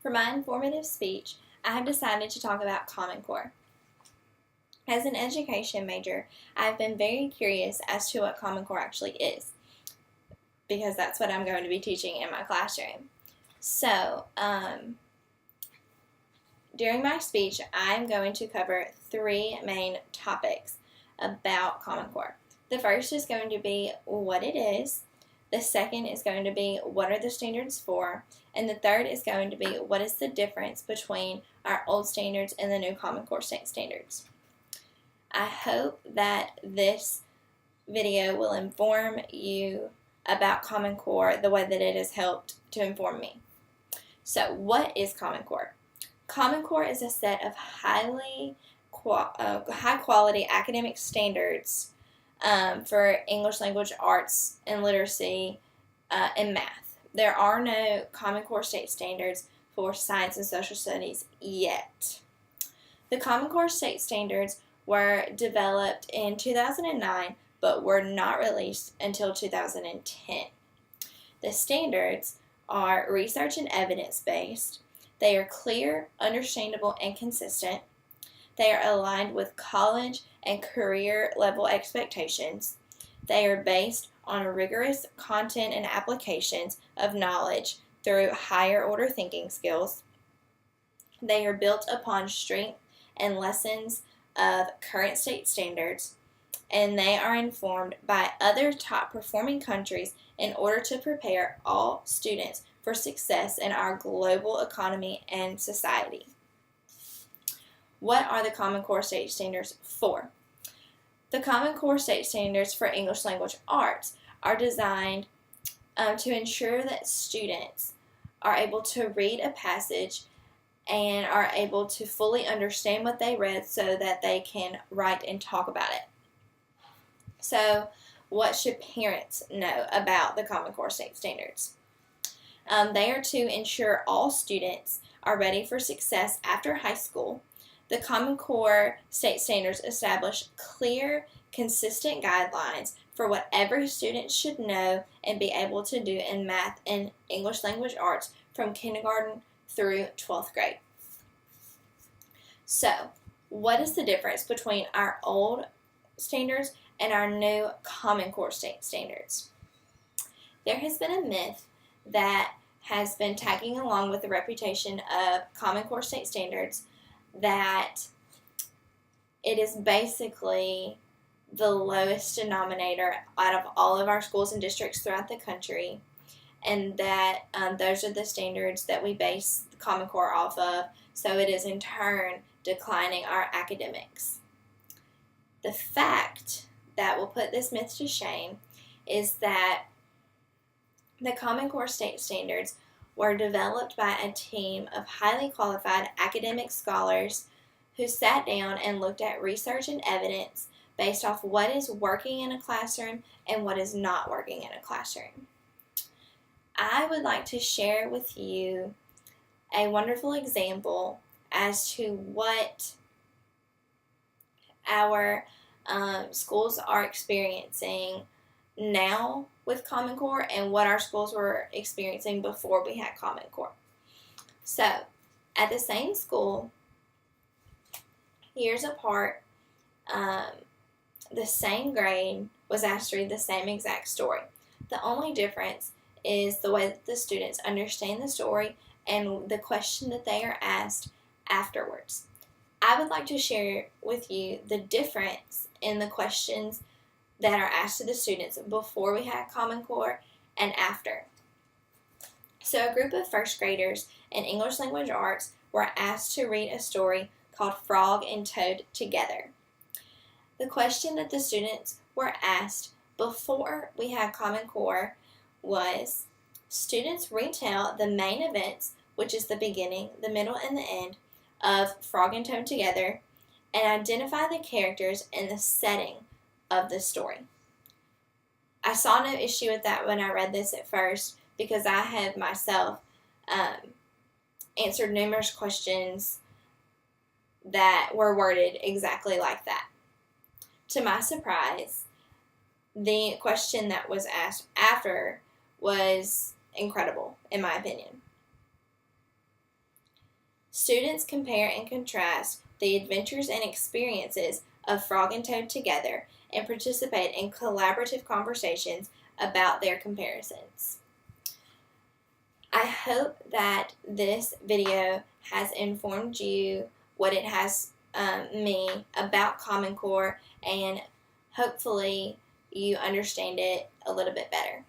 For my informative speech, I have decided to talk about Common Core. As an education major, I've been very curious as to what Common Core actually is, because that's what I'm going to be teaching in my classroom. So, during my speech, I'm going to cover three main topics about Common Core. The first is going to be what it is. The second is going to be what are the standards for. And the third is going to be what is the difference between our old standards and the new Common Core state standards. I hope that this video will inform you about Common Core the way that it has helped to inform me. So, what is Common Core? Common Core is a set of high quality academic standards for English language arts and literacy and math. There are no Common Core state standards for science and social studies yet. The Common Core state standards were developed in 2009 but were not released until 2010. The standards are research and evidence-based. They are clear, understandable, and consistent. They are aligned with college and career level expectations. They are based on rigorous content and applications of knowledge through higher order thinking skills. They are built upon strength and lessons of current state standards, and they are informed by other top performing countries in order to prepare all students for success in our global economy and society. What are the Common Core state standards for? The Common Core state standards for English language arts are designed to ensure that students are able to read a passage and are able to fully understand what they read so that they can write and talk about it. So, what should parents know about the Common Core state standards? They are to ensure all students are ready for success after high school. The Common Core state standards establish clear, consistent guidelines for what every student should know and be able to do in math and English language arts from kindergarten through 12th grade. So, what is the difference between our old standards and our new Common Core state standards? There has been a myth that has been tagging along with the reputation of Common Core state standards that it is basically the lowest denominator out of all of our schools and districts throughout the country, and that those are the standards that we base Common Core off of, so it is in turn declining our academics. The fact that will put this myth to shame is that the Common Core state standards were developed by a team of highly qualified academic scholars who sat down and looked at research and evidence based off what is working in a classroom and what is not working in a classroom. I would like to share with you a wonderful example as to what our schools are experiencing now with Common Core and what our schools were experiencing before we had Common Core. So, at the same school, years apart, the same grade was asked to read the same exact story. The only difference is the way that the students understand the story and the question that they are asked afterwards. I would like to share with you the difference in the questions that are asked to the students before we had Common Core and after. So a group of first graders in English language arts were asked to read a story called Frog and Toad Together. The question that the students were asked before we had Common Core was, students retell the main events, which is the beginning, the middle, and the end of Frog and Toad Together, and identify the characters and the setting of the story. I saw no issue with that when I read this at first because I had myself answered numerous questions that were worded exactly like that. To my surprise, the question that was asked after was incredible, in my opinion. Students compare and contrast the adventures and experiences of Frog and Toad together and participate in collaborative conversations about their comparisons. I hope that this video has informed you what it has me about Common Core, and hopefully you understand it a little bit better.